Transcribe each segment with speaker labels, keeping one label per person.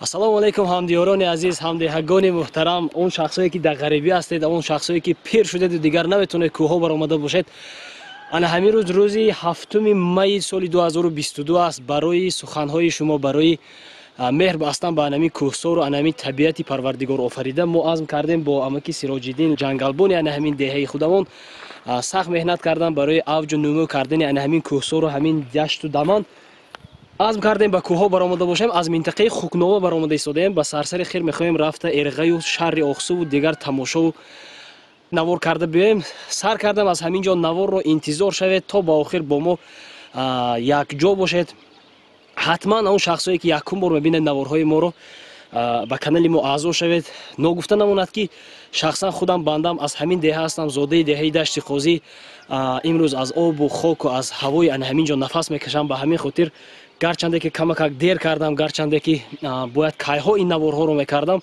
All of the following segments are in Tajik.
Speaker 1: ассалому алайкум ҳамдиёрони азиз, ҳамдиҳагони муҳтарам, он шахсое ки дар ғарибӣ ҳастед, он шахсое ки пир шудеду дигар наметавонед кӯҳҳо баромада бошед. ана ҳамин рӯз рӯзи 7 майи соли 2022 аст. Барои суханҳои шумо, барои меҳр бастан ба анамин кӯҳсору анамин табиати парвардигор офарида мо азм кардем бо амаки Сироҷиддин ҷангалбони ана ҳамин деҳаи худамон сахт меҳнат кардан барои авҷу нумӯ кардани ана ҳамин кӯҳсору ҳамин дашту даман. азм кардем ба кӯҳҳо баромада бошем. Аз минтақаи Хукнова баромада истодаем. Ба сарсари хир мехоҳем рафта Эрғаю шаҳри Оқсуву дигар тамошову навор карда биёем. Сар кардам аз ҳамин ҷо наворро интизор шавед то ба охир бо мо якҷо бошед. ҳатман он шахсое ки якум бор мебинед наворҳои моро ба канали мо аъзо шавед. Ногуфта намонад ки шахсан худам бандам аз ҳамин деҳа ҳастам, зодаи деҳаи Дашти Қозӣ. Имрӯз аз обу хоку аз ҳавои ана ҳамин ҷо нафас мекашам. Ба ҳамин хотир гарчанде ки камакак дер кардам, гарчанде ки бояд кайҳо ин наворҳоро мекардам,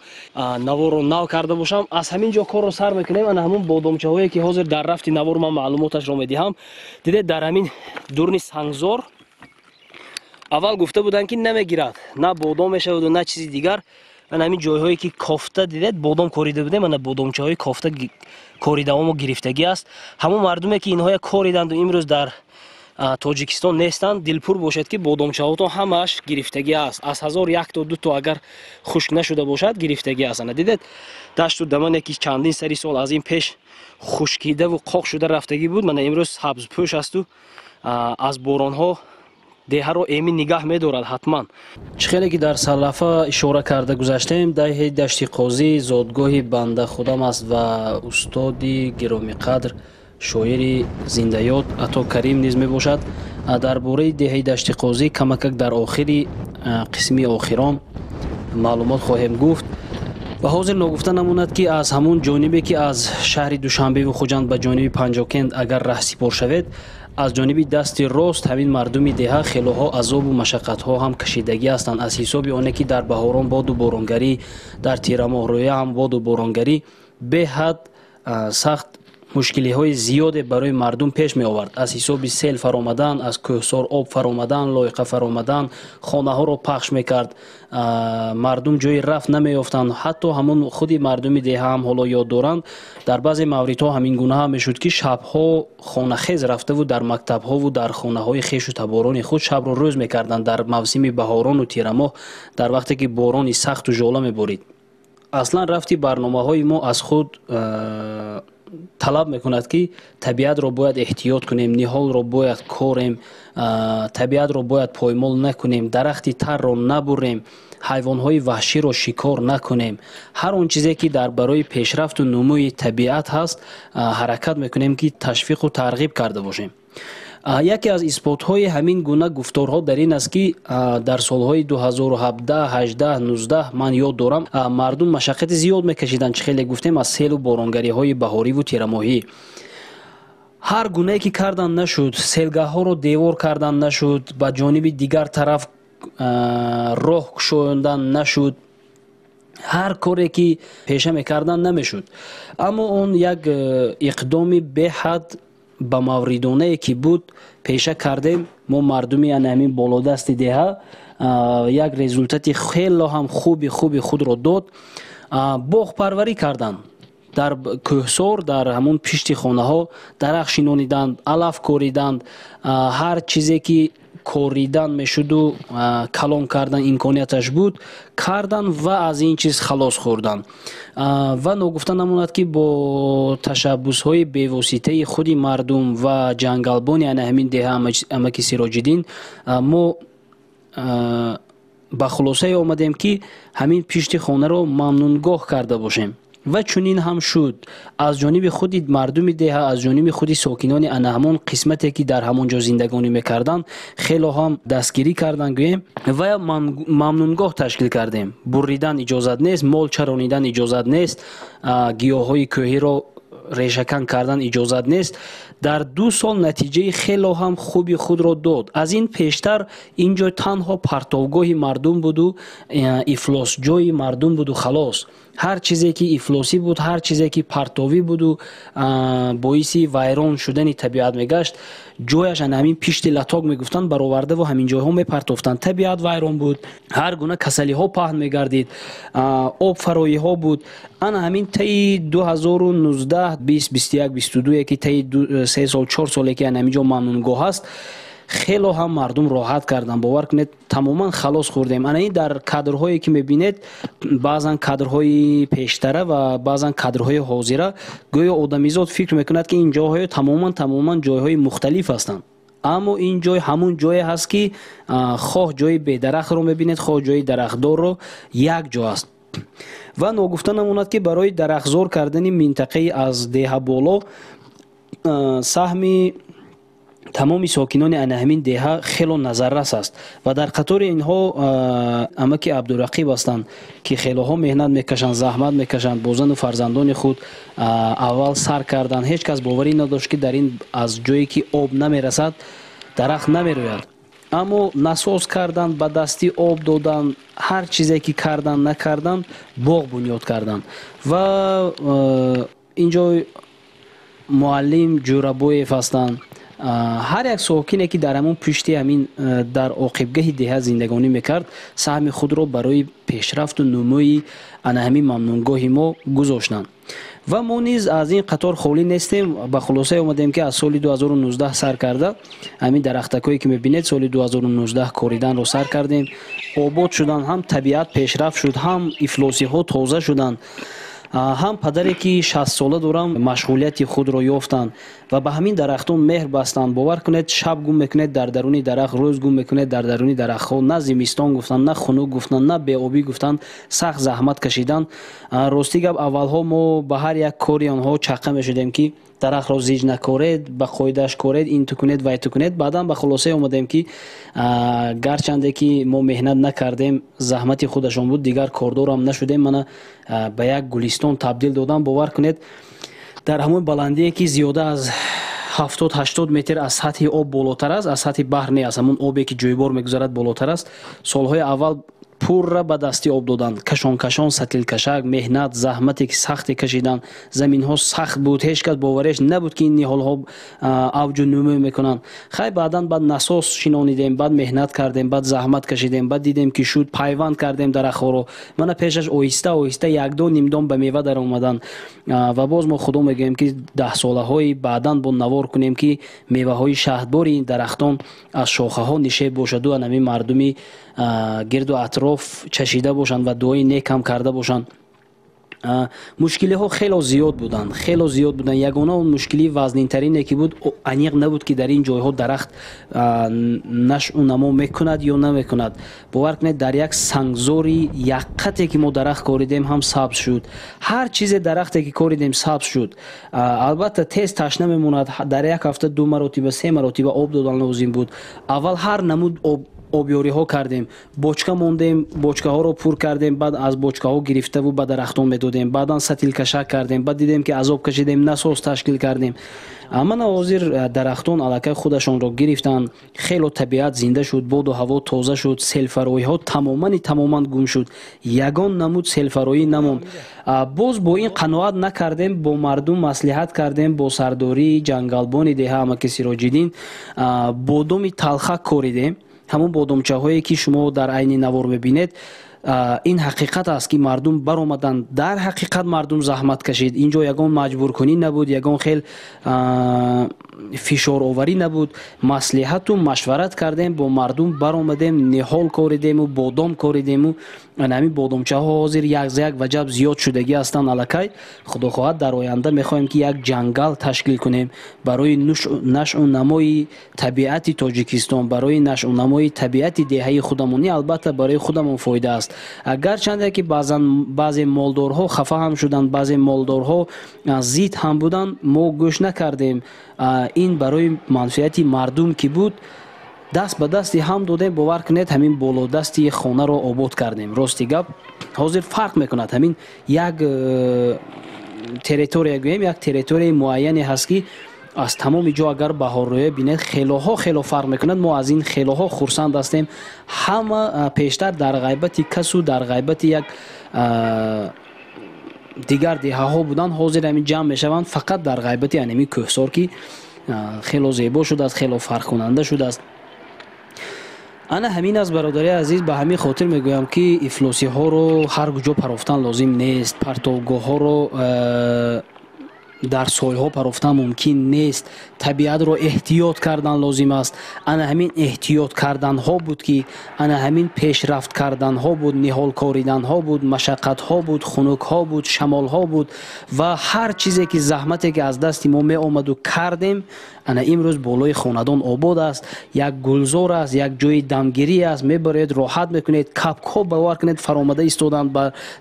Speaker 1: наворро нав карда бошам. Аз ҳамин ҷо корро сар мекунем. Ана ҳамун бодомчаҳое ки ҳозир дар рафти навор ман маълумоташро медиҳам. Дидед дар ҳамин дурни сангзор аввал гуфта буданд ки намегирад, на бодом мешаваду на чизи дигар. Ана ҳамин ҷойҳое ки кофта дидед бодом корида будем, ана бодомчаҳои кофта коридавомо гирифтагӣ аст. ҳамон мардуме ки инҳоя кориданду имрӯз дар Тоҷикистон нестанд, дилпур бошед ки бодомчаҳотон ҳамааш гирифтагӣ аст. Аз 1001 то 2 то агар хушк нашуда бошад гирифтагӣ аст. Ана дидед дашту дамане ки чандин сари сол аз ин пеш хушкидаву қоқ шуда рафтагӣ буд, мана имрӯз сабзпӯш асту аз боронҳо деҳаро эмин нигаҳ медорад. ҳатман чихеле ки дар салафа ишора карда гузаштем, деҳаи Дашти Қозӣ зодгоҳи банда худам аст ва устоди гиромиқадр шоири зиндаёд Ато Карим низ мебошад. Дар бораи деҳаи Дашти Қозӣ камакак дар охири қисми охирон маълумот хоҳем гуфт. ва ҳозир ногуфта намонад ки аз ҳамун ҷонибе ки аз шаҳри Душанбеву Хуҷанд ба ҷониби Панҷокент агар раҳсипор шавед, аз ҷониби дасти рост ҳамин мардуми деҳа хелоҳо азобу машаққатҳо ҳам кашидагӣ ҳастанд. Аз ҳисоби оне ки дар баҳорон боду боронгарӣ, дар тирамоҳрӯя ҳам боду боронгарӣ беҳад сахт мушкилиҳои зиёде барои мардум пеш меовард. Аз ҳисоби сел фаромадан, аз кӯҳсор об фаромадан, лойқа фаромадан, хонаҳоро пахш мекард, мардум ҷои рафт намеёфтанд. ҳатто ҳамон худи мардуми деҳа ҳам ҳоло ёд доранд. Дар баъзе мавридҳо ҳамин гуна ҳам мешуд ки шабҳо хонахез рафтаву дар мактабҳову дар хонаҳои хешу таборони худ шабро рӯз мекарданд дар мавсими баҳорону тирамоҳ, дар вақте ки борони сахту жола меборид. аслан рафти барномаҳои мо аз худ талаб мекунад ки табиатро бояд эҳтиёт кунем, ниҳолро бояд корем, табиатро бояд поймол накунем, дарахти тарро набурем, ҳайвонҳои ваҳширо шикор накунем. ҳар он чизе ки дар барои пешрафту нумӯи табиат ҳаст ҳаракат мекунем ки ташвиқу тарғиб карда бошем. яке аз исботҳои ҳамин гуна гуфторҳо дар ин аст ки дар солҳои 2017, 18, 19 ман ёд дорам мардум машаққати зиёд мекашиданд. чихеле гуфтем аз селу боронгариҳои баҳориву тирамоҳӣ. ҳар гунае ки кардан нашуд, селгаҳҳоро девор кардан нашуд, ба ҷониби дигар тараф роҳ кушояндан нашуд, ҳар коре ки пеша мекардан намешуд. аммо он як иқдоми беҳад ба мавридонае ки буд пеша кардем. мо мардуми ҳамин болодасти деҳа як результати хело ҳам хуби худро дод. боғпарварӣ карданд дар кӯҳсор, дар ҳамун пишти хонаҳо дарахт шинониданд, алаф кориданд, ҳар чизе ки коридан мешуду калон кардан имконияташ буд кардан ва аз ин чиз халос хӯрдан. ва ногуфта намонад ки бо ташаббусҳои бевоситаи худи мардум ва ҷангалбони ана ҳамин деҳа амаки Сироҷиддин мо ба хулосае омадем ки ҳамин пишти хонаро мамнунгоҳ карда бошем. ва чунин ҳам шуд. аз ҷониби худи мардуми деҳа, аз ҷониби худи сокинони ана ҳамон қисмате ки дар ҳамон ҷо зиндагонӣ мекарданд хело ҳам дастгирӣ карданд гӯем ва мамнунгоҳ ташкил кардем. буридан иҷозат нест, мол чаронидан иҷозат нест, гиёҳҳои кӯҳиро решакан кардан иҷозат нест. дар 2 сол натиҷаи хело ҳам хуби худро дод. аз ин пештар ин ҷо танҳо партовгоҳи мардум буду, ифлосҷои мардум буду халос. ҳар чизе ки ифлосӣ буд, ҳар чизе ки партовӣ буду боиси вайрон шудани табиат мегашт,
Speaker 2: ҷояш ана ҳамин пишти латок мегуфтанд баровардаву ҳамин ҷойҳо мепартофтанд. табиат вайрон буд, ҳар гуна касалиҳо паҳн мегардид, об фароиҳо буд. ана ҳамин таи 2019 20 21 22 ки таи 3 сол 4 соле ки ана ҳамин ҷо мамнунгоҳ аст, хело ҳам мардум роҳат карданд. бовар кунед тамоман халос хӯрдем. ана ин дар кадрҳое ки мебинед, баъзан кадрҳои пештара ва баъзан кадрҳои ҳозира, гӯё одамизод фикр мекунад ки ин ҷойҳо тамоман ҷойҳои мухталиф ҳастанд. аммо ин ҷой ҳамун ҷое ҳаст ки хоҳ ҷои бедарахтро мебинед, хоҳ ҷои дарахтдорро, як ҷо аст. ва ногуфта намонад ки барои дарахтзор кардани минтақаи аз деҳа боло саҳми тамоми сокинони ана ҳамин деҳа хело назаррас аст. ва дар қатори инҳо амаки Абдурақиб ҳастанд ки хелоҳо меҳнат мекашанд, заҳмат мекашанд, бо зану фарзандони худ аввал сар карданд. ҳеҷ кас боварӣ надошт ки дар ин аз ҷое ки об намерасад дарахт намерӯяд. аммо насос карданд, ба дастӣ об доданд, ҳар чизе ки карданд накарданд, боғ бунёд карданд. ва ин ҷой муаллим Ҷӯрабоев ҳастанд. ҳар як сокине ки дар ҳамун пишти ҳамин дар оқибгаҳи деҳа зиндагонӣ мекард, саҳми худро барои пешрафту нумӯи ана ҳамин мамнунгоҳи мо гузоштанд. ва мо низ аз ин қатор холӣ нестем. ба хулоса омадем ки аз соли 2019 сар карда ҳамин дарахтакое ки мебинед, соли 2019 кориданро сар кардем. обод шуданд, ҳам табиат пешрафт шуд, ҳам ифлосиҳо тоза шуданд, ҳам падаре ки 60 сола дорам машғулияти худро ёфтанд ва ба ҳамин дарахтон меҳр бастанд. бовар кунед, шаб гум мекунед дар даруни дарахт, рӯз гум мекунед дар даруни дарахтҳо. на зимистон гуфтанд, на хунук гуфтанд, на беобӣ гуфтанд, сахт заҳмат кашиданд. рости гап аввалҳо мо ба ҳар як кори онҳо чаққа мешудем ки дарахтро зиж накоред, ба қоидааш коред, ин ту кунед, вай ту кунед. баъдан ба хулосае омадем ки гарчанде ки мо меҳнат накардем, заҳмати худашон буд, дигар кордорам нашудем. мана ба як гулистон табдил додам. бовар кунед, дар ҳамон баландие ки зиёда аз 70-80 метр аз сатҳи об болотар аст, аз сатҳи баҳр не аст, ҳамон обе ки ҷӯйбор мегузарад болотар аст. солҳои аввал пурра ба дастӣ об доданд, кашон сатилкашак, меҳнат, заҳмате ки сахте кашиданд. заминҳо сахт буд, ҳеҷ кас бовареш набуд ки ин ниҳолҳо авҷу нумӯ мекунанд. хай баъдан баъд насос шинонидем, баъд меҳнат кардем, баъд заҳмат кашидем, баъд дидем ки шуд, пайванд кардем дарахтҳоро. мана пешаш оҳиста якдон нимдон ба мева даромаданд. ва боз мо худо мегӯем ки 10 солаҳои баъдан бо навор кунем ки меваҳои шаҳдбори ин дарахтон аз шохаҳо нишеб бошаду анами мардуми гирду атроф чашида бошанд ва дуои некам карда бошанд. мушкилиҳо хело зиёд буданд. ягона он мушкили вазнинтарине ки буд, аниқ набуд ки дар ин ҷойҳо дарахт нашъу намо мекунад ё намекунад. бовар кунед, дар як сангзори якқате ки мо дарахт коридем ҳам сабз шуд. ҳар чизе дарахте ки коридем сабз шуд. албатта тез ташна мемонад. дар як ҳафта 2 маротиба 3 маротиба об додан лозим буд. аввал ҳар намуд обёриҳо кардем, бочка мондем, бочкаҳоро пур кардем, баъд аз бочкаҳо гирифтаву ба дарахтон медодем, баъдан сатилкашак кардем, баъд дидем ки азоб кашидем, насос ташкил кардем. амана ҳозир дарахтон аллакай худашонро гирифтанд. хело табиат зинда шуд, боду ҳаво тоза шуд, селфароиҳо тамоман гум шуд. ягон намуд селфароӣ намонд. боз бо ин қаноат накардем, бо мардум маслиҳат кардем, бо сардории ҷангалбони деҳа амаки Сироҷиддин бодоми талхак коридем. ҳамон бодомчаҳое ки шумо дар айни навор мебинед, ин ҳақиқат аст ки мардум баромаданд. дар ҳақиқат мардум заҳмат кашид. ин ҷо ягон маҷбуркунӣ набуд, ягон хел фишороварӣ набуд. маслиҳату машварат кардем, бо мардум баромадем, ниҳол коридему, бодом коридему. ҳамин бодомчаҳо ҳозир як за як ваҷаб зиёд шудагӣ ҳастанд. аллакай худо хоҳад дар оянда мехоҳем ки як ҷангал ташкил кунем барои нашъу намои табиати Тоҷикистон, барои нашъу намои табиати деҳаи худамон. албатта барои худамон фоида аст. гарчанде ки баъзе молдорҳо хафа ҳам шуданд, баъзе молдорҳо зид ҳам буданд, мо гӯш накардем. ин барои манфиати мардум ки буд, даст ба дасти ҳам додем. бовар кунед, ҳамин болодасти хонаро обод кардем. рости гап ҳозир фарқ мекунад. ҳамин як территория гӯем, як территорияи муайяне ҳаст ки аз тамоми ҷо агар баҳоррӯя бинед, хелоҳо фарқ мекунад. мо аз ин хелоҳо хурсанд ҳастем. ҳама пештар дар ғайбати касу дар ғайбати як дигар деҳаҳо буданд. ҳозир ҳамин ҷамъ мешаванд фақат дар ғайбати анами кӯҳсор ки хело зебо шудааст, хело фарқкунанда шудааст. ана ҳамин аст бародари азиз, ба ҳамин хотир мегӯям ки ифлосиҳоро ҳар куҷо парофтан лозим нест, партовгоҳҳоро дар сойлҳо парофтан мумкин нест, табиатро эҳтиёт кардан лозим аст. ана ҳамин эҳтиёт карданҳо буд ки ана ҳамин пешрафт карданҳо буд, ниҳол кориданҳо буд, машаққатҳо буд, хунукҳо буд, шамолҳо буд ва ҳар чизе ки заҳмате ки аз дасти мо меомаду кардем, ана имрӯз болои хонадон обод аст, як гулзор аст, як ҷои дамгирӣ аст, мебаред роҳат мекунед. капкҳо бавар кунед фаромада истоданд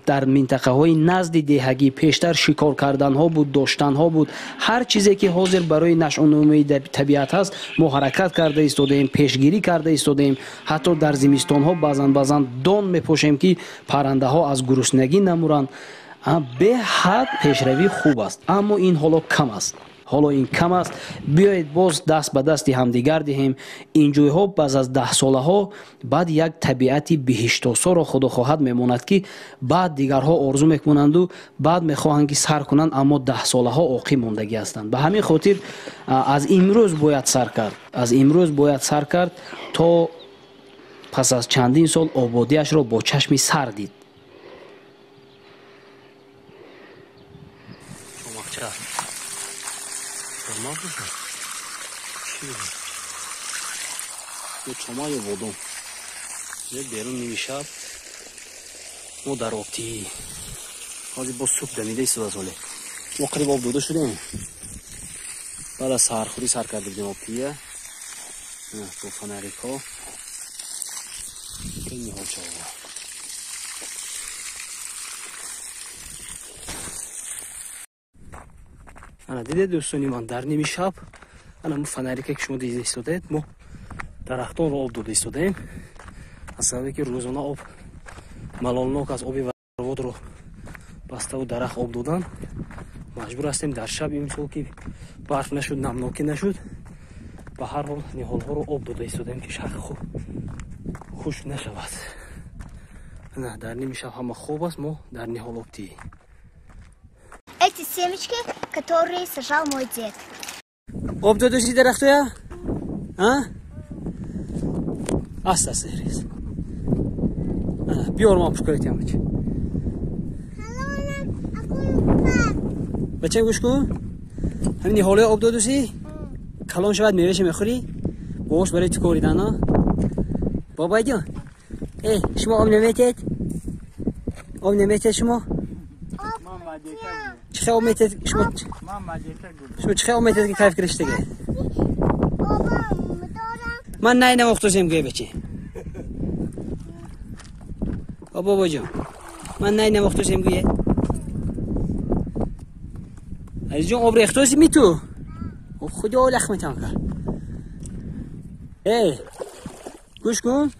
Speaker 2: дар минтақаҳои назди деҳагӣ. пештар шикор карданҳо буд, доштанҳо буд. ҳар чизе ки ҳозир барои нашъунумии табиат ҳаст, мо ҳаракат карда истодаем, пешгирӣ карда истодаем. ҳатто дар зимистонҳо баъзан дон мепошем ки паррандаҳо аз гуруснагӣ намуранд. беҳад пешравӣ хуб аст, аммо ин ҳоло кам аст. ҳоло ин кам аст. биёед боз даст ба дасти ҳамдигар диҳем. ин ҷойҳо баъз аз 10 солаҳо баъд як табиати биҳиштосоро худо хоҳад мемонад ки баъд дигарҳо орзу мекунанду баъд мехоҳанд ки сар кунанд, аммо 10 солаҳо оқӣ мондагӣ ҳастанд. ба ҳамин хотир аз имрӯз бояд сар кард. аз имрӯз бояд сар кард то пас аз чандин сол ободиашро бо чашми сар дид. чома ё водум берун нимишаб мо дар обтӣ ҳозир бо субҳ дамида истода соле мо қариб об дода шудем. баъд аз саҳархӯрӣ сар карда будем обтия бо фонарикҳо ниҳолчава. ана дидед дӯстони ман, дар ними шаб ана мо фонарике ки шумо дида истодед, мо дарахтонро об дода истодаем. аз сабабе ки рӯзона об малолнок аст, оби варводро баставу дарахт об додан маҷбур ҳастем дар шаб имсол ки барф нашуд, намнокӣ нашуд, ба ҳар ҳол ниҳолҳоро об дода истодаем ки шах хушк нашавад. ана дар ними шаб ҳама хоб аст, мо дар ниҳол обтӣ.
Speaker 3: Эти семечки, которые сажал мой дед.
Speaker 2: Об додаши дарахтоя? Аста рез. Биёр ма пушкарет ямач. Бачем гӯш кун. ҳамин ҳолаи об додаши? Калон шавад меваша мехӯрӣ? Бош барои ту коридан, а? Бобайҷон. Шумо об наметед? Об наметед шумо? چه امیدت شما چه امیدت که کیف کرشته گه من نه نمختوزم گه بچه بابا جان من نه نمختوزم گه از جون ابر اختوزی می تو خدا لخمتان کرد گوش کن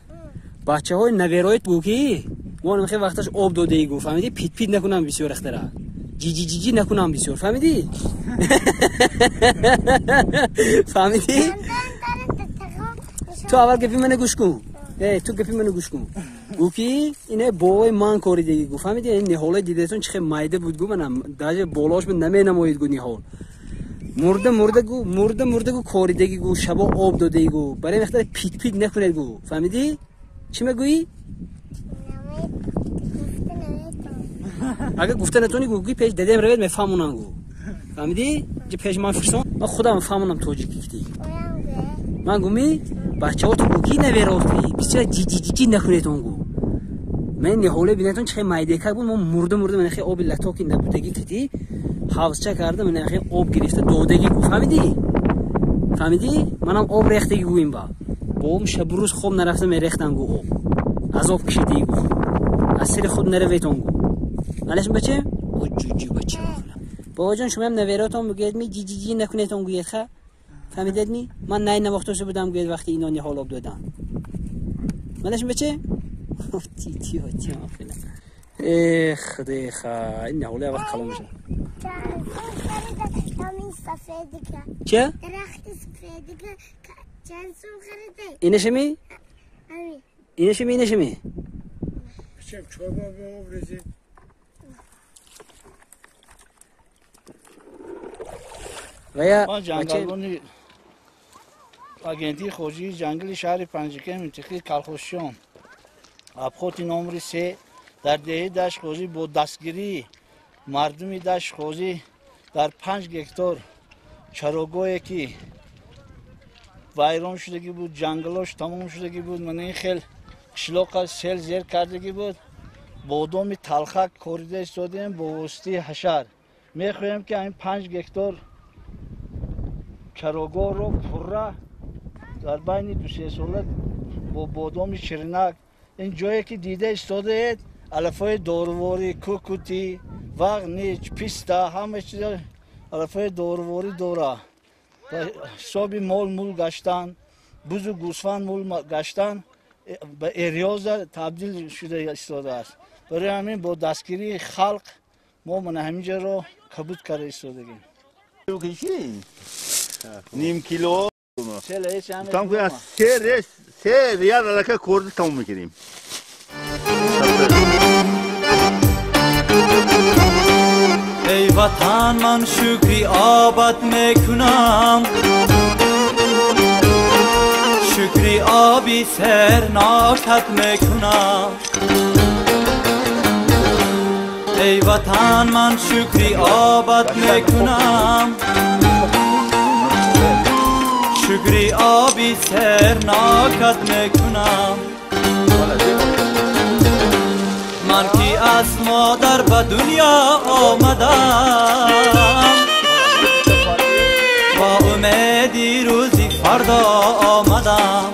Speaker 2: بچه های نویرایت بو کی ما نمیخوای وقتش آب داده ای گو فهمیدی پیت پیت نکنم بسیار اختره جی نکنم بسیار فهمیدی فهمیدی تو اول گپی منو گوش کن تو گپی منو گوش کن گو کی اینه بوی من کاری دیگه گو فهمیدی این نهاله دیدتون چه مایده بود گو منم داجه بالاش من نمینماید گو نهال مرده گو کاری دیگه گو شبا آب داده ای گو برای وقت پیت پیت نکنید گو فهمیدی چی میگویی اگه گفته نتونی گوگی پیج دادم روید میفهمونم گو فهمیدی چه پیج من فرستم من خودم میفهمونم توجیه کیتی من گومی بچه‌ها تو گوگی نویرافتی بسیار جی نخورید اون گو من نهاله بینتون چه مایده که بود من مرده من خیلی آب لطاکی نبودگی کتی حوضچه کرده من خیلی آب گرفته دودگی گو فهمیدی منم آب ریختگی گویم با شب روز خوب نرفته میریختم گو آب از آب کشیدی گو از سر خود نروید اون گو مالش بچه جوجی بچه بابا جان شما هم نویراتون بگید می جی نکنید اون گوید خا فهمیدید می من نه نوختوسه بودم گوید وقتی اینا نهال آب دادن مالش بچه تی افلا خدای خا این نهاله وقت کلام میشه چه
Speaker 3: درخت سفیدی که چند سال خریده
Speaker 2: اینش می
Speaker 4: چه چوبا به آب رسید
Speaker 1: و یا
Speaker 5: ما جنگلبانی آگنتی خوجی جنگل شهر پنجکه منطقه کلخوشیان ابخوت نمره 3 در دهه دشت خوزی با دستگیری مردمی دشت خوزی در 5 هکتار چراگاهی که ویران شدگی بود، جنگلاش تمام شدگی بود، من این خیلی قشلاق سیل زیر کردگی بود، بادام تلخک کوریده استادیم با وسطی حشر. میخوایم که این 5 هکتار چراگاه رو پره در بین 2-3 ساله با بادام شیرینک این جایی که دیده استاده اید علفای دارواری، کوکوتی، وقت نیچ، پیستا همه چیز علفای دارواری داره. حسابی مول گشتن، بوز و گوسفند مول گشتن به اریاز تبدیل شده استاده است. برای همین با دستگیری خلق ما من همینجا رو کبود کرده استادگیم.
Speaker 6: نیم کیلو
Speaker 5: تام
Speaker 6: که 3 ریال علاقه کرده تموم میکنیم.
Speaker 7: ای وطن من شکری آبت میکنم، شکری آبی سرناکت میکنم. ای وطن من شکری آبت میکنم، شکری آبی سرناکت میکنم. من کی از مادر به دنیا آمدم، با امیدی روزی فردا آمدم.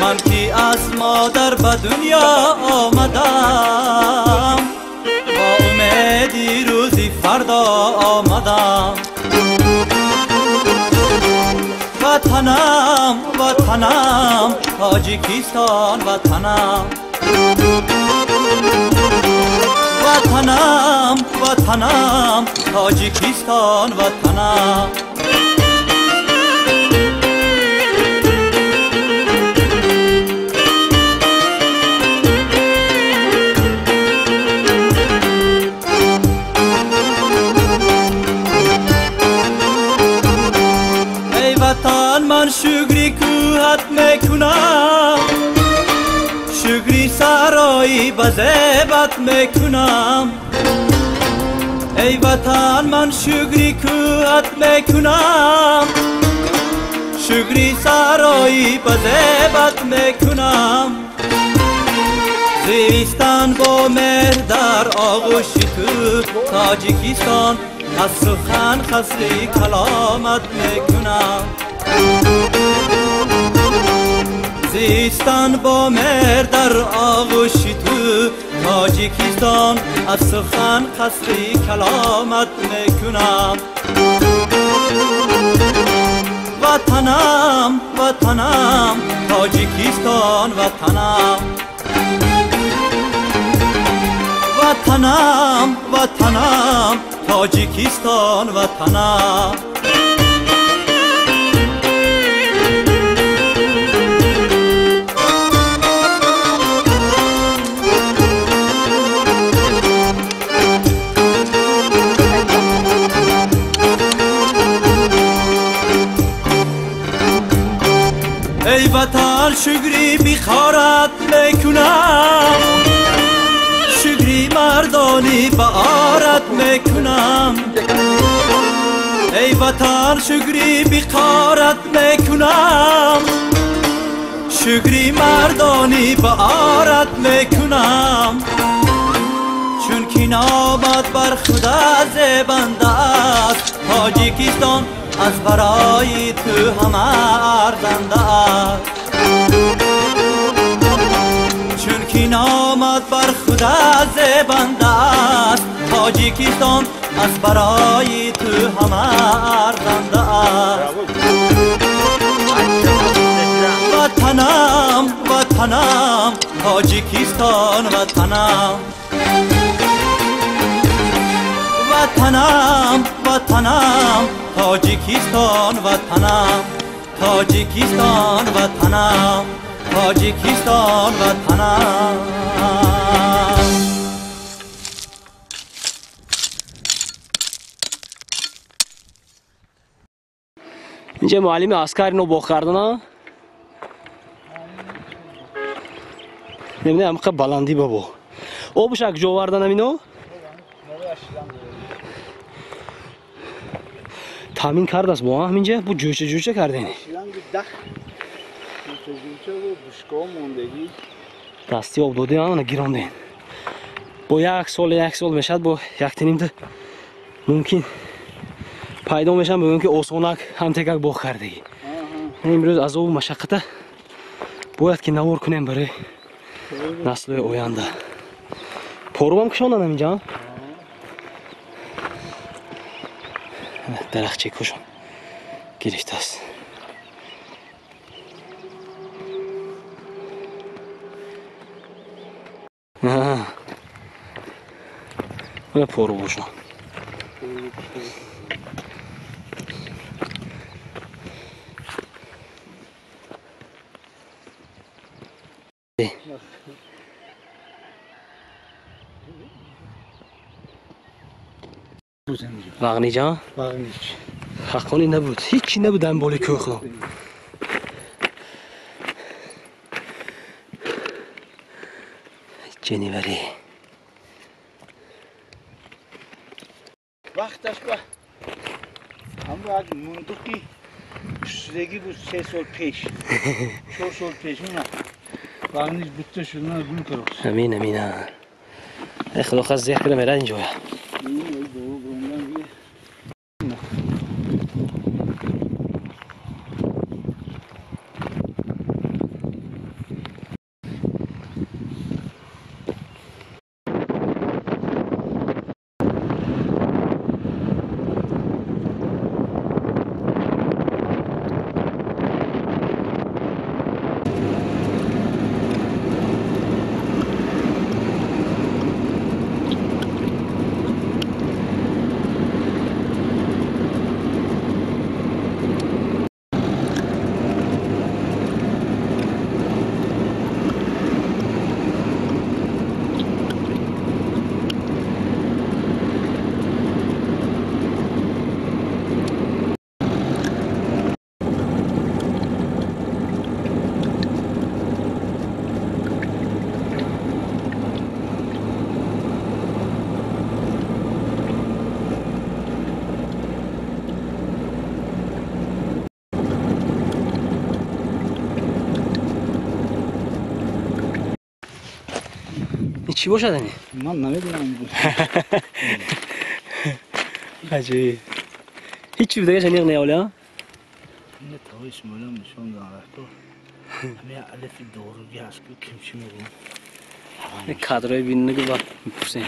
Speaker 7: من کی از مادر به دنیا آمدم، با امیدی روزی فردا آمدم. وطنم وطنم تاجیکستان وطنم، وطنم وطنم تاجیکستان وطنم. ای وطن من شکری کوهت میکنم، شکری سرایی بزیبت میکنم. ای وطن من شکری کوهت میکنم، شکری سرایی بزیبت میکنم. زیستن با مهر در آغوش تو تاجیکستان، از سخن خسری کلامت میکنم. زیستن با مهر در آغوش تو تاجیکستان، از سخن خسری کلامت میکنم. وطنم وطنم تاجیکستان وطنم، وطنم وطنم تاجیکستان وطنم. ای وطن شکری بخارت میکنم، شکری مردانی بارت میکنم. ای وطن شکری بخارت میکنم، شکری مردانی بارت میکنم. چون که نامت بر خدا زبنده است، تاجیکستان از برای تو همه ارزنده است. چون که نامت بر خدا زبنده است، تاجیکستان از برای تو همه ارزنده است. وطنم وطنم تاجیکستان وطنم، وطنم وطنم تاجیکستان وطنم، تاجیکستان وطنم، تاجیکستان وطنم.
Speaker 1: اینجا معلم عسکری نو باخ کردن ها نمیدونم همه بلندی بابا او بشک جو وردن همینو تامین کرد است با همینجا بو جوچه کردین دستی آب داده آن گیراندین با یک سال میشد با یک تنیم ممکن پیدا میشن بگم که آسانک هم تکک باخ کردگی امروز از او مشقت باید که نوار کنیم برای نسل آینده پارو هم کشاندن اینجا درخچه کشان گرفته است اون پارو باشن واغنی جان؟
Speaker 5: واغنیچ
Speaker 1: حقانی نبود هیچی نبود هم بالی کوه خدا جنیوری
Speaker 5: وقتش با همراه از مندوقی شدگی بود 3 سال پیش 4 سال پیش اونا واغنیچ بوده شد نه گل کرد
Speaker 1: امین ای خدا خواست زیخ کنه میره اینجا چی باشد اینی؟
Speaker 5: من نمیدونم
Speaker 1: عجیب هیچی دیگه شنیق نیاولی ها؟
Speaker 5: اینه تاویش مولم نشون داره تو همه علف دوروگی هست که کمچی میگم
Speaker 1: این کادرهای بین نگو با میپرسیم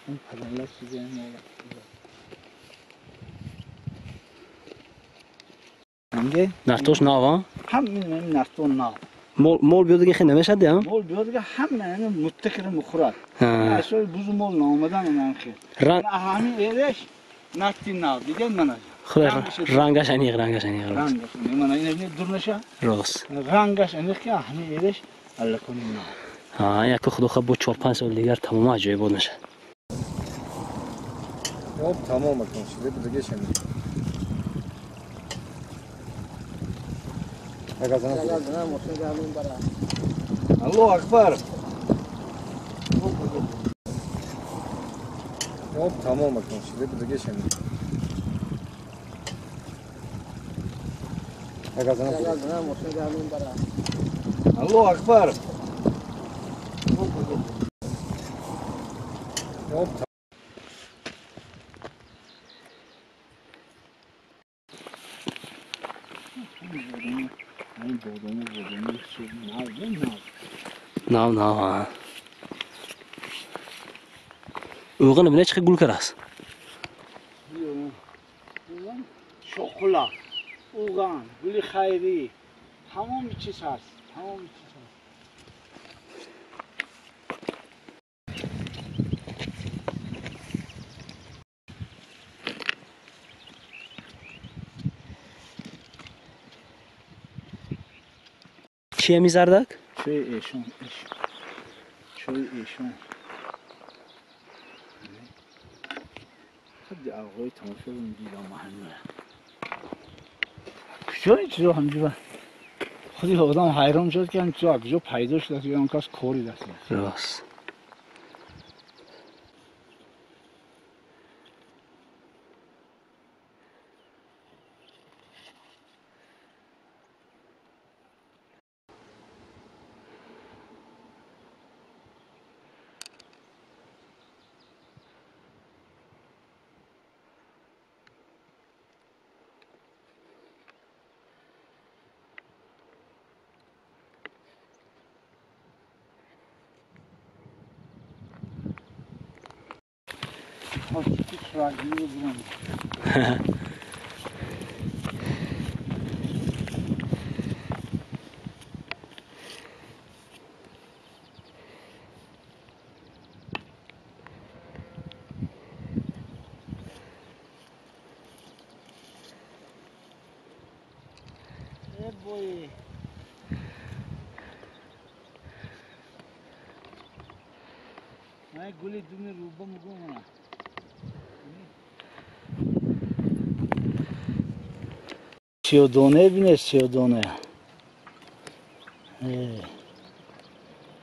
Speaker 5: اون پدرلت چیزی همگه
Speaker 1: نرتوش ناوا؟
Speaker 5: همین نرتون ناو
Speaker 1: مول بیاد دیگه خیلی نمیشد یا؟
Speaker 5: مول بیاد دیگه همه متکر مخورد اصلا بوزو مول نامدن اونم خیلی همین ایرش نرتی ناو دیگه منه
Speaker 1: خدا رنگش انیق
Speaker 5: رنگش من این دور نشه
Speaker 1: راست
Speaker 5: رنگش انیق که همین ایرش الله کنی ناو
Speaker 1: یک خدا خب با 4-5 سال دیگر تمام عجایب بود میشه
Speaker 4: آب تمام کن شده دیگه شنید
Speaker 5: الله اکبر
Speaker 4: آب تمام کن شده دیگه شنید
Speaker 5: الله اکبر
Speaker 4: آب
Speaker 1: نه Uygun bine çıkı gül karas.
Speaker 5: Şokula, uğan, gülü hayri, tamam içi sars, tamam içi sars.
Speaker 1: Çiğe mizardak?
Speaker 5: Şöyle eşon, şöyle eşon. Hadi ağabey tamam şöyle bir mahalle. شوی چیزا همینجوری خودی آدم حیران شد که تو از کجا پیدا شد یا اون کس کاری دست
Speaker 1: راست.
Speaker 5: boy. मैं गुली तुम्हें रूपम को मना Siyodone bine Siyodone.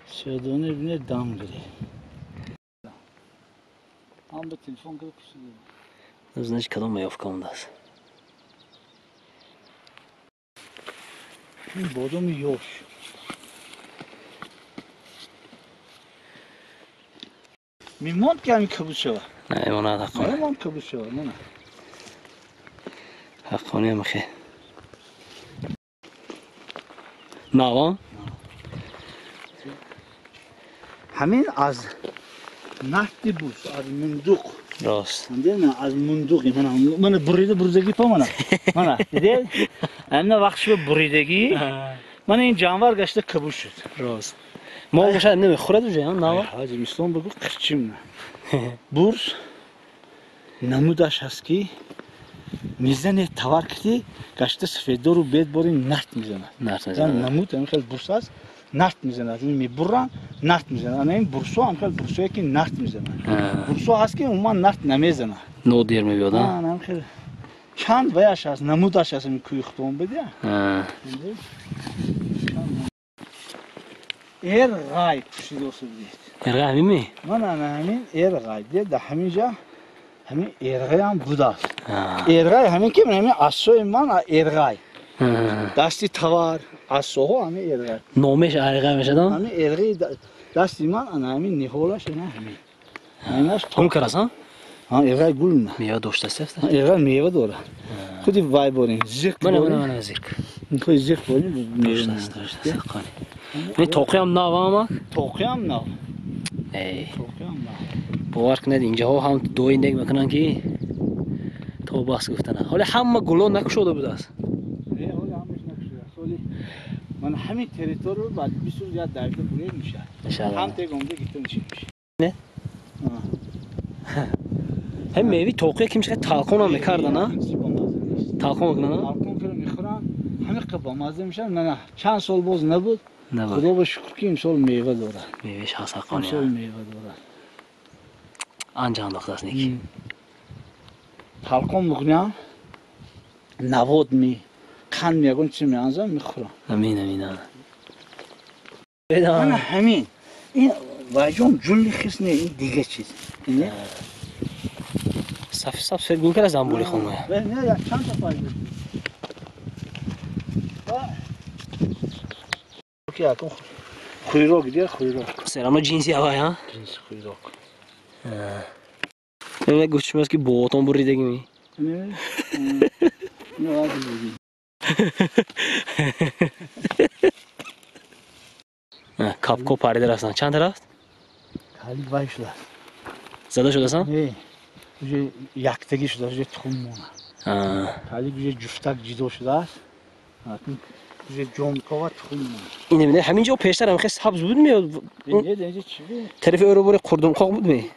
Speaker 5: Siyodone bine dam giri. Am da telefon kırıp kusuyor.
Speaker 1: Значит, когда мы в комнате.
Speaker 5: Bodum yok. Mimont gelmi kabuşeva.
Speaker 1: Ne, ona da konu.
Speaker 5: Mimont kabuşeva, ne?
Speaker 1: Hakkını mı ki? Navan?
Speaker 5: Hamin az nafti buz, az munduk.
Speaker 1: Rast.
Speaker 5: Değil mi? Az munduk. Bana buradaki pamana. Bana. Dedi. Emne vakti buradaki. Bana in canvar kaçta kabuşut.
Speaker 1: Rast. ما باشه نمیخوره تو جهان نه
Speaker 5: حاجی میستون بگو قرچیم نه بورس نمودش هست که میزنه توار کردی گشته سفیدو رو بید باری نرد میزنه
Speaker 1: نرد میزنه
Speaker 5: نمود هم خیلی بورس هست نرد میزنه از این میبرن نرد میزنه انا این بورسو هم خیلی بورسویه که نرد میزنه بورسو هست که اون نرد نمیزنه
Speaker 1: نو دیر میبیاد
Speaker 5: نه هم خیلی چند ویش هست نمودش هست می کوی خطوم بده Ergay kuşu olsun diye.
Speaker 1: Ergay همین mi?
Speaker 5: Bana hemin Ergay diye de hemince hemin Ergay'ın budas. Ergay hemin kim? Hemin asoyum bana Ergay. Dasti tavar asoho hemin Ergay.
Speaker 1: Nomeş Ergay meşe da?
Speaker 5: Hemin Ergay dasti man ana hemin Nihola şuna hemin. Hemin
Speaker 1: Gul karasa?
Speaker 5: Ha Ergay gul ne?
Speaker 1: Meyve doşta sefte.
Speaker 5: Ergay meyve doğru. Kudi vay borin. Zirk.
Speaker 1: Bana zirk.
Speaker 5: Kudi zirk borin meyve.
Speaker 1: Doşta sakani. Ne tokuyam nav ama?
Speaker 5: Tokuyam nav.
Speaker 1: Ey.
Speaker 5: Tokuyam nav.
Speaker 1: باور کنید اینجا ها هم دوی نگ میکنن که تو باس گفتن حالا همه گلو نکشوده بود است
Speaker 5: من همین تریتور رو بعد 20 روز یاد دایره پوره میشه هم تگونده گیتون چی میشه
Speaker 1: نه هم میوه توقیه که میشه تالکون هم میکردن ها تالکون میکنن
Speaker 5: تالکون که میخورن همه قبا مازه میشن نه چند سال باز نبود خدا به شکر که امسال میوه داره
Speaker 1: میوهش هست حقانی
Speaker 5: امسال میوه داره
Speaker 1: آنجا انداخته است نیکی
Speaker 5: تالکون میکنم نواد می کن میگن چی میانزم میخورم
Speaker 1: امین امین
Speaker 5: من همین این واجون جلی خیس نه این دیگه چیز نه
Speaker 1: صف صف سر گول کرد زنبوری خونه
Speaker 5: نه چند تا فایده کی اکن خیروک دیگه خیروک
Speaker 1: سرانو جنسی هوای ها
Speaker 5: جنس خیروک
Speaker 1: نه گوش میاد که بوتون بریده می
Speaker 5: نه نه عادی
Speaker 1: کاپ کو پاره درستن چند طرف
Speaker 5: خالی وایشلا
Speaker 1: زده شده است؟
Speaker 5: نه اونجا یکتگی شده اونجا تخم مونه حالی اونجا جفتک جدا شده است اونجا جمکا و تخم مونه
Speaker 1: این نمیده همینجا پیشتر هم خیلی سبز بود میاد
Speaker 5: اینجا چی بود؟
Speaker 1: طرف او بر قردم خاک بود می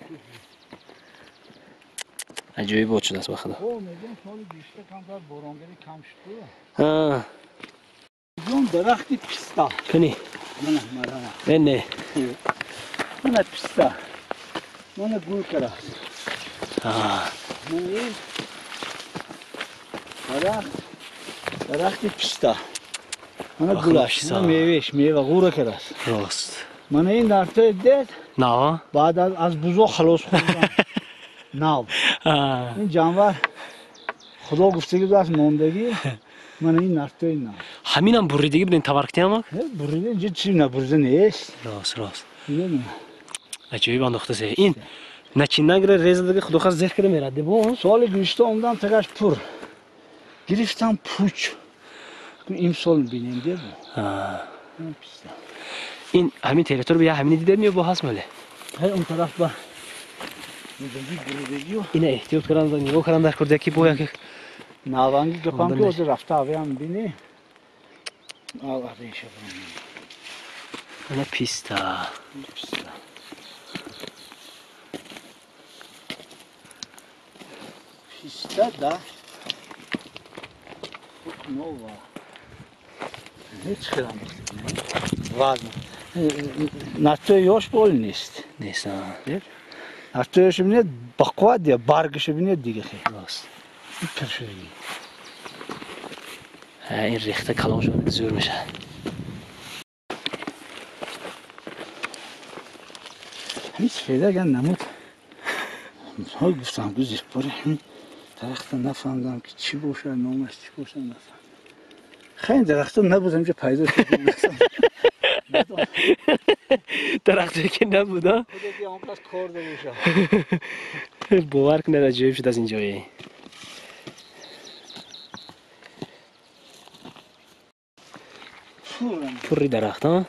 Speaker 1: عجیب بود شده است بخدا
Speaker 5: او میگم سال بیشتر کم در بارانگری کم شده جون درختی پیستا
Speaker 1: کنی
Speaker 5: نه
Speaker 1: نه
Speaker 5: من پیستا من گل کرد من درختی پیستا من گلش من میوه غوره کرد
Speaker 1: راست
Speaker 5: من این درخت دید
Speaker 1: نه
Speaker 5: بعد از بزرگ خلاص خوردم نه این جانور خدا گفتگی داشت ماندگی من این نرتوی نه
Speaker 1: همینم بریدگی بودین تورکتی هم
Speaker 5: بریده اینجا چی نبریده نیست
Speaker 1: راست
Speaker 5: نمیدونم
Speaker 1: عجیب انداخته سه این نچین نگره ریز دیگه خدا خواست زهر کرده میرده با
Speaker 5: سال گوشته اومدم تگش پر گرفتم پوچ این سال بیننده بود
Speaker 1: این همین تریتور بیا همین دیده میو با هست ماله
Speaker 5: هی اون طرف با مدنی بریدگی و
Speaker 1: اینه احتیاط کردن و نگاه کردن در کرده کی بویا که
Speaker 5: ناوانگی گپم که از رفته آوه هم بینی آوه ریشه برم
Speaker 1: اینه پیستا
Speaker 5: پیستا دا نووا هیچ خیرم وزن نتوی یاش بول نیست
Speaker 1: نیست
Speaker 5: نتویش بینید بقوه دیگه برگش بینید دیگه خیلی
Speaker 1: راست
Speaker 5: این پرشویی
Speaker 1: این ریخته کلام شده زور میشه
Speaker 5: هیچ فیده اگر نمود ها گفتم گوزی پاره همین درخت نفهمدم که چی باشه نامش چی باشه نفهم خیلی درخت نبود همینجا پیدا شد
Speaker 1: درختی که نبود ها
Speaker 5: خدا که هم پس کارده باشه
Speaker 1: باور کنه عجیب شد از اینجایی پوری درخت ها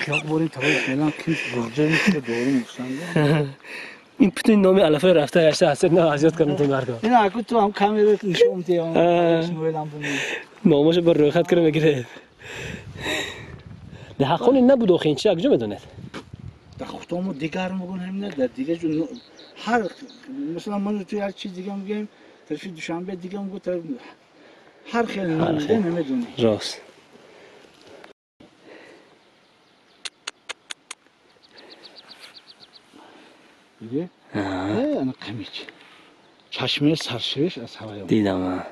Speaker 5: خیال باریم تبایی فعلا که گرجه نیست که دارو مستنده
Speaker 1: این پتون نامی علفه رفته گشته هست نه ازیاد کردن تو مردم
Speaker 5: این اکو تو هم کامیره نشون تیم نویلم بونی
Speaker 1: نامش بر روی خط کرده میگیره ده حقونی نبود آخه این چی اگجا میدونید
Speaker 5: در خودمو دیگر میگن همینه در دیگه جون هر مثلا من توی هر چیز دیگه میگم طرف دوشنبه دیگه میگم هر خیلی نمیدونی
Speaker 1: راست
Speaker 5: دیگه انا قمیچ چشمه سرشویش از هوای
Speaker 1: دیدم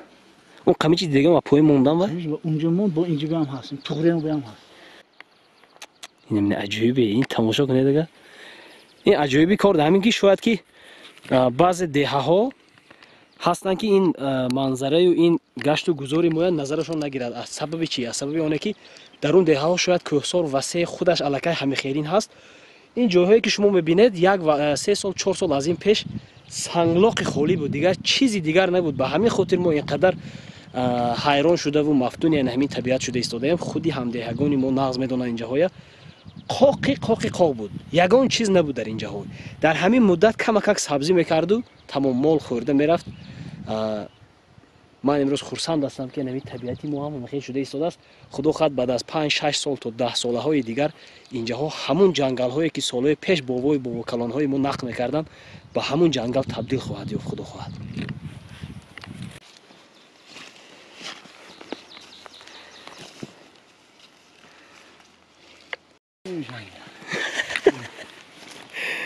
Speaker 1: اون قمیچی دیگه ما پای موندم و
Speaker 5: اونجا مون با اینجا بیام هستیم توغریم بیام هست
Speaker 1: این من عجیبه این تماشا کنه دیگه این عجیبی کار همین که شاید که بعض دهه ها هستن که این منظره و این گشت و گذاری مویان نظرشون نگیرد از سبب چی از سبب اونه که در اون دهه ها شاید کوهسار وسیع خودش الکه همه خیرین هست این جاهایی که شما میبینید یک و 3 سال 4 سال از این پیش سنگلاق خالی بود دیگر چیزی دیگر نبود به همین خاطر ما اینقدر حیران شده و مفتون یعنی همین طبیعت شده ایستاده ایم خودی همدیگانی ما نغز میدونن اینجاها قاق بود یگان چیز نبود در اینجاها در همین مدت کمک سبزی میکرد و تمام مال خورده میرفت من امروز خرسند هستم که همین طبیعتی ما هم خیلی شده ایستاده است خدا خواهد بعد از 5 6 سال تا 10 ساله های دیگر اینجاها همون جنگل هایی که سالهای پیش بابای بابا کلان های ما نقل میکردن به همون جنگل تبدیل خواهد یافت خدا خواهد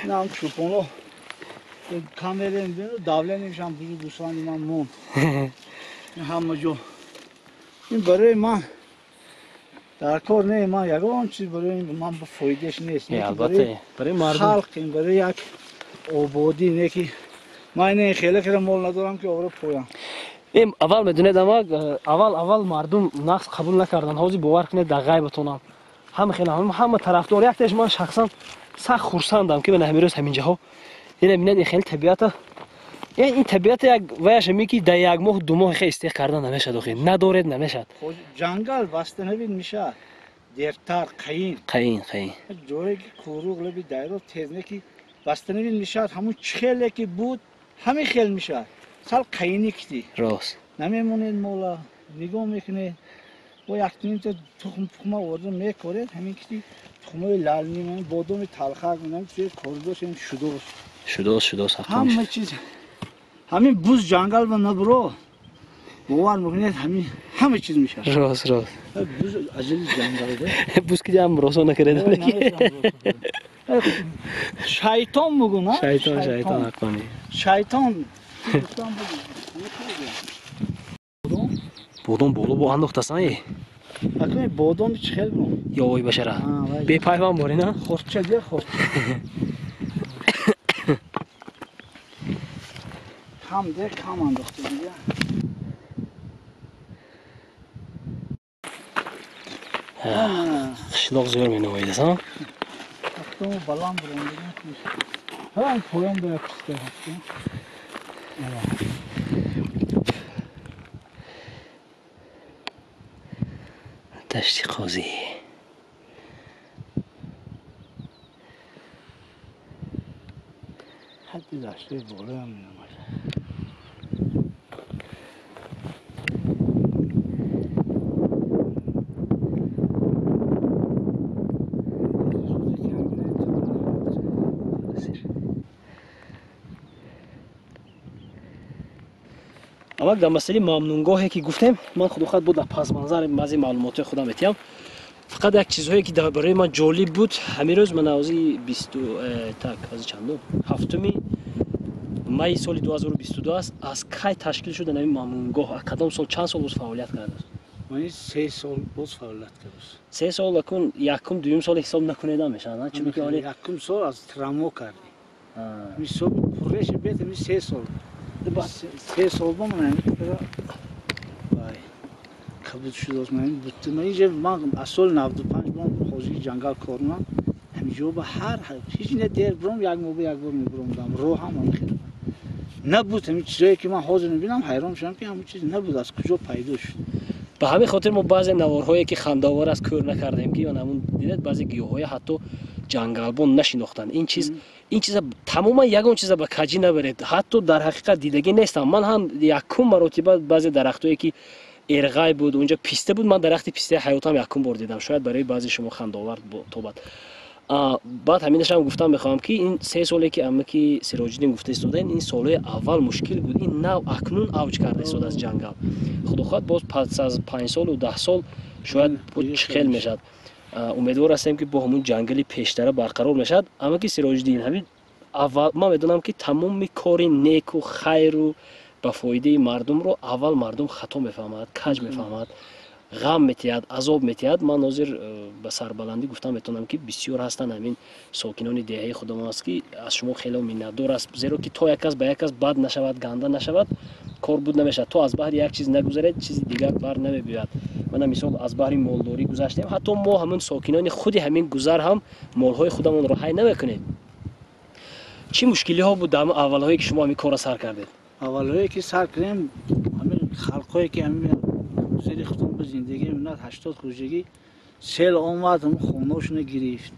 Speaker 5: نام چوپونو کامره بینو داوله نمیشم بزرگ دوستانی من مون همه جو این برای من در کار نه من یگان چیز برای من با فایدهش نیست
Speaker 1: البته برای مردم
Speaker 5: خلق این برای یک آبادی نه که من این خیلی که مال ندارم که آوره پویم
Speaker 1: این اول میدونید اما اول مردم نقص قبول نکردن حاضر باور کنید در غیبتونم همه خیلی همه طرفدار یک تاش من شخصا سخت خرسندم که من همین روز همینجاها این ببینید این خیلی طبیعت یعنی این طبیعت یک ویش میکی در یک ماه دو ماه خیلی استیق کردن نمیشد آخه ندارد نمیشد
Speaker 5: جنگل بسته نبید میشه درتر قین جایی که کوروغ لبی دایره تزنه که بسته نبید میشه همون چخله که بود همین خیل میشه سال قینی کتی
Speaker 1: راست
Speaker 5: نمیمونید مولا نگاه میکنه و یک تیم تو تخم آورده میکاره همین کتی تخمه لال میمونه بادام تلخک میمونه توی کوردوش این
Speaker 1: شده
Speaker 5: همه چیز همین بوز جنگل و نبرو باور میکنید همه چیز میشه
Speaker 1: راست
Speaker 5: بوز عجل جنگل ده
Speaker 1: بوز که هم روسو نکرده
Speaker 5: شیطان بگو نه
Speaker 1: شیطان حقانی
Speaker 5: شیطان
Speaker 1: بودم بولو با انداختن ای
Speaker 5: اکنون بادام چه خیلی برو
Speaker 1: یا وای بشره بی پایوان باری نه
Speaker 5: خورچه دیگه خورچه کم انداخته دیگه
Speaker 1: قشلاق زیار می نمایده ها
Speaker 5: اکنون بلان برون دیگه ها این پویان باید پسته هسته
Speaker 1: دشتی قاضی
Speaker 5: حتی دشته بالا هم نماید
Speaker 1: اما در مسئله ممنونگاهی که گفتم من خود بود در پس منظر بعضی معلومات خودم میتیم فقط یک چیزهایی که برای من جالب بود همین روز من از 7 می سال 2022 است از کی تشکیل شده این ممنونگاه کدام سال چند سال روز فعالیت کرده
Speaker 5: من 3 سال باز فعالیت کردم
Speaker 1: 3 سال لکن یکم دوم سال حساب نکنید میشه نه چون که
Speaker 5: یکم سال از ترامو کردیم می سال پرش بیت می 3 سال 3 سال با من وای کبود شد از من بود من اینجا من اصل 95 بام خوزی جنگل کردم همینجا با هر هیچ نه دیر برام یک بار میبرم دام رو هم خیلی نبود همین چیزایی که من حاضر میبینم حیران شدم که همین چیز نبود از کجا پیدا شد
Speaker 1: به همین خاطر ما بعضی نوارهایی که خنداور از کور نکردیم که همون دیدید بعضی گیاهای حتی جنگلبان نشناختن این چیز تماما یگان چیز به کجی نبرید حتی در حقیقت دیدگی نیستم من هم یکم مرتبه بعضی درختایی که ارغای بود اونجا پیسته بود من درخت پیسته حیاتم یکم بار دیدم شاید برای بعضی شما خنداور توبت بعد همینش هم گفتم میخوام که این 3 سالی که اما که سراج‌الدین گفته استودن این سالهای اول مشکل بود این نو اکنون اوج کرده استاد از جنگل خدا خواهد باز پس از 5 سال و 10 سال شاید بود خیلی میشد امیدوار هستم که با همون جنگلی پیشتر برقرار میشد اما که سراج‌الدین همین اول ما میدونم که تمام کار نیک و خیر و به فایده مردم رو اول مردم خطا میفهمد کج میفهمد غم میتید عذاب میتید من ناظر به سربلندی گفتم میتونم که بسیار هستن همین ساکنان دهه خودمان است که از شما خیلی منتدار است زیرا که تا یک کس به یک کس بد نشود گنده نشود کار بود نمیشه تو از بحر یک چیز نگذرید چیز دیگر بر نمیبیاد من مثال از بحر مالداری گذشتیم حتی ما همون ساکنان خود همین گذر هم مالهای خودمون رو حی نمیکنیم چی مشکلی ها بود در اولهایی که شما همین کار سر کردید
Speaker 5: اولهایی که سر کردیم همین خلقایی که همین سری خودم به زندگی منات 80 خوشگی سیل آمد هم خونه‌شون گرفت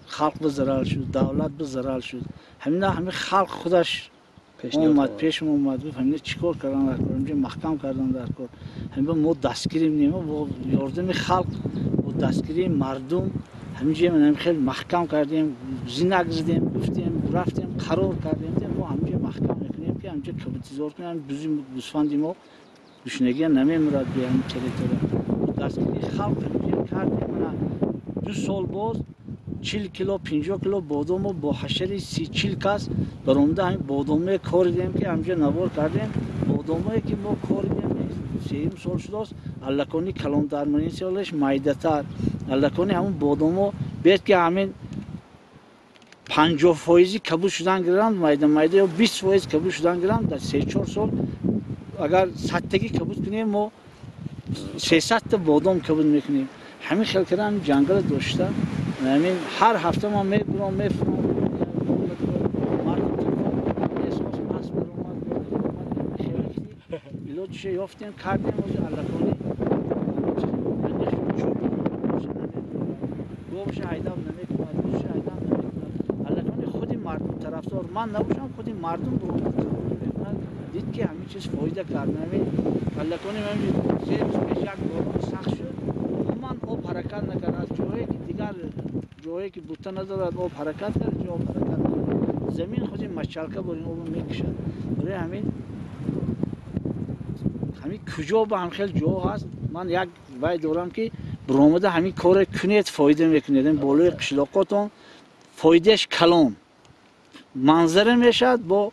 Speaker 5: خلق به ضرر شد دولت به ضرر شد همین خلق خودش پیش اومد همین چیکار کردن در کار اینجا محکم کردن در کار همین ما دستگیری نیم با یاردم خلق و دستگیری مردم همینجا من خیلی محکم کردیم زینک زدیم گفتیم رفتیم قرار کردیم ما همینجا محکم میکنیم که همینجا کبوتیزار کنیم بزیم گوسفندی ما گوشنگی نمیمرد بیایم تریتورا دستگیری خلق کردیم من 2 سال باز 40 کیلو 50 کیلو بادام با حشری 30-40 کس برآمده همین بادامه کار دیدیم که همینجا نوار کردیم بادامایی که ما کار دیدیم 3 سال شده است الکانی کلان درمانی سالش مایده‌تر الکانی همون بادامو بیت که همین 50% کبود شدن گرم مایده یا 20% کبود شدن گرم در 3-4 سال اگر 100 کبود کنیم ما 300 تا بادام کبود میکنیم همین خیلی کردن جنگل داشته همین هر هفته ما میبرم میفرم ایجادش یافتیم کردیم و علکانی گوش هایدام نمیکنه گوش هایدام نمیکنه علکانی خودی مردم طرفدار من نباشم خودی مردم برون دید که همین چیز فایده کرد نمی علکانی من سه روز پیش یک باران سخت شد من آب حرکت نکرد از جایی که دیگر جایی که بوته ندارد آب حرکت کرد جا آب حرکت نکرد زمین خودی مشالکه بر این آب میکشد برای همین کجا به هم خیلی جا هست من یک وای دارم که برآمده همین کار کنید فایده میکنید این بالای قشلاقاتون فایدهش کلان منظره میشد با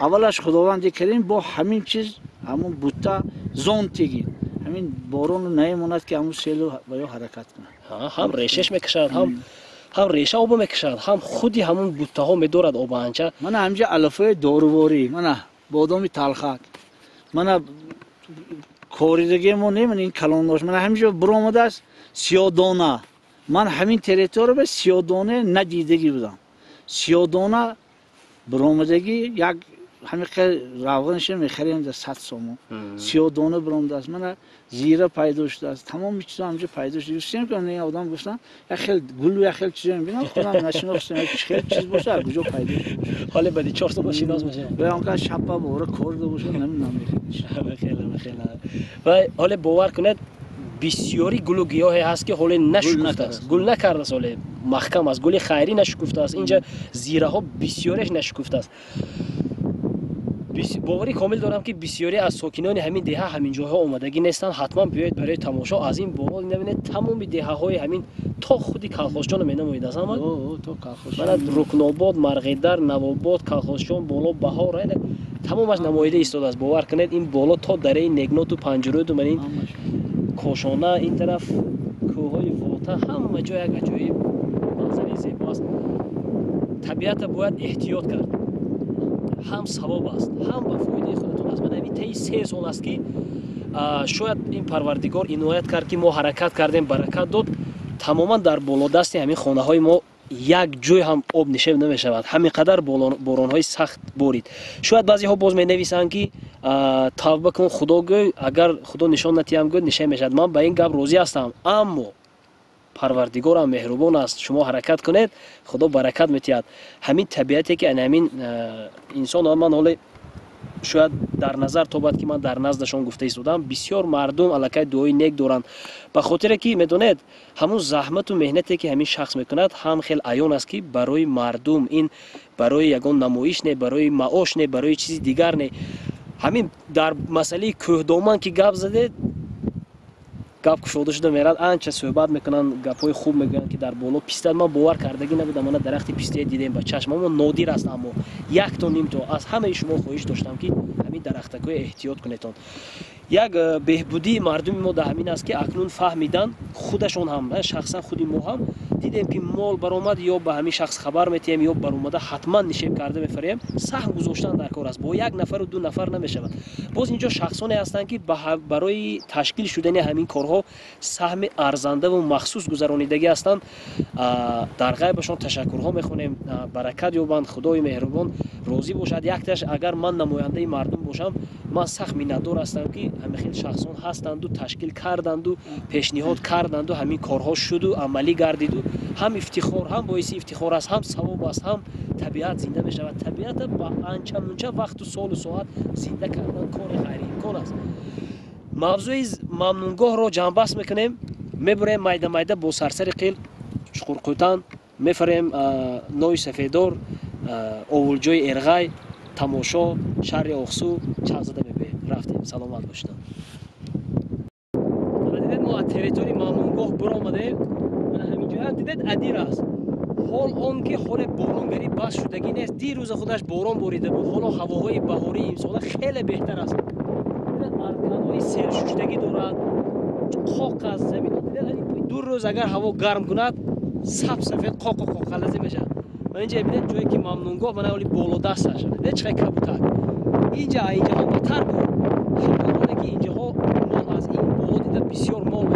Speaker 5: اولش خداوند کریم با همین چیز همون بوته زون تیگی همین بارون نمیموند که همون سیل باید حرکت کنه
Speaker 1: هم ریشش میکشد هم ریشه آب میکشد هم خودی همون بوته ها میدارد آب انچه
Speaker 5: من همینجا علفه داروواری من بادام تلخک من کاریدگی ما نمیدونم این کلان داشت من همینجا برآمده است سیادانه من همین تریتور به سیادانه ندیدگی بودم سیادانه برآمدگی یک همین روغنش میخریم در 100 سومو سیادانه برآمده است من زیره پیدا شده است تمام چیزا همینجا پیدا شده سیم که این آدم گفتن یک خیلی گل و یک خیلی چیزا میبینم خودم نشناختم خیلی چیز باشه کجا پیدا شده
Speaker 1: حالا بعدی 4 تا شناس باشه
Speaker 5: و آنکه شپا بوره کرده باشه نمیدونم
Speaker 1: خیلی و حالا باور کنید بسیاری گل و گیاهی هست که حالا نشکفته است گل نکرده است حالا محکم است گل خیری نشکفته است اینجا زیره ها بسیارش نشکفته است باوری کامل دارم که بسیاری از ساکنان همین دهه همین جاها اومدگی نیستن حتما بیایید برای تماشا از این بالا ببینید تمام دهه های همین تا خودی کلخاشجان مینموید است اما
Speaker 5: تو کلخاشجان
Speaker 1: من رکناباد مرغیدر نواباد کلخاشجان بالا بهار تمامش نماییده ایستاده است باور کنید این بالا تا دره نگنات و پنجرود و من این کوشانه این طرف کوههای واتا همه جا یک عجایب منظره زیباست طبیعت باید احتیاط کرد هم ثواب است هم به فایده خودتون است من همین طی 3 سال است که شاید این پروردگار عنایت کرد که ما حرکت کردیم برکت داد تماما در بالادست همین خانه های ما یک جای هم آب نشیب نمی شود همینقدر باران های سخت بارید شاید بعضی ها باز می نویسند که توبه کن خدا گوی اگر خدا نشان نتیم گوی نشیب می شود من به این گپ راضی هستم اما پروردگار هم مهربان است شما حرکت کنید خدا برکت میتید همین طبیعتی که همین انسان من حالا شاید در نظر تابد که من در نزدشان گفته ایستادم بسیار مردم الکای دعای نیک دارند به خاطر که میدونید همون زحمت و مهنتی که همین شخص میکند هم خیلی عیان است که برای مردم این برای یگان نمایش نه برای معاش نه برای چیزی دیگر نه همین در مسئله کوهدامن که گپ زده گپ کشوده شده میرد انچه صحبت میکنن گپای خوب میگن که در بالا پیسته من باور کردگی نبودم من درخت پیسته دیدم با چشم اما نادر است اما 1 تا نیم تا از همه شما خواهش داشتم که همین درختکای احتیاط کنیتون یک بهبودی مردم ما در همین است که اکنون فهمیدن خودشون هم شخصا خودی ما هم دیدیم که مال برآمد یا به همین شخص خبر میتیم یا برآمده حتما نشیب کرده میفریم سهم گذاشتن در کار است با 1 نفر و 2 نفر نمیشود باز اینجا شخصانی هستند که برای تشکیل شدن همین کارها سهم ارزنده و مخصوص گذرانیدگی هستند در غیبشون تشکرها میخونیم برکت یابند خدای مهربان راضی باشد یکتاش اگر من نماینده مردم باشم من سخت میندور هستم که همه خیلی شخصان هستند و تشکیل کردند و پیشنهاد کردند و همین کارها شد و عملی گردید و هم افتخار هم باعث افتخار است هم ثواب است هم طبیعت زنده می شود طبیعت با انچه منچه وقت و سال و ساعت زنده کردن کار خیری امکان است موضوع ممنونگاه رو جنبست میکنیم میبریم میده میده با سرسر قیل چقرقوتان میفریم نوی سفیدار اولجوی ارغای تماشا شهر اقصو چغ زده میبریم رفتیم سلامت باشید دیدید ما از تریتوری ممنونگاه برآمدیم من همینجا دیدید ادیر است حال آن که حال بارانگری بس شدگی نیست دیروز خودش باران باریده بود حالا هواهای بهاری امسال خیلی بهتر است ارکانهای سیل ششتگی دارد خاک از زمین دیدید 2 روز اگر هوا گرم کند سفید قاق خلزی میشه من اینجا ببینید جایی که ممنونگاه من اولی بالا دست شده دیدید چقدر کبوتر اینجا ها بهتر بود حالا که اینجا ها مال از این بالا دیدید بسیار مال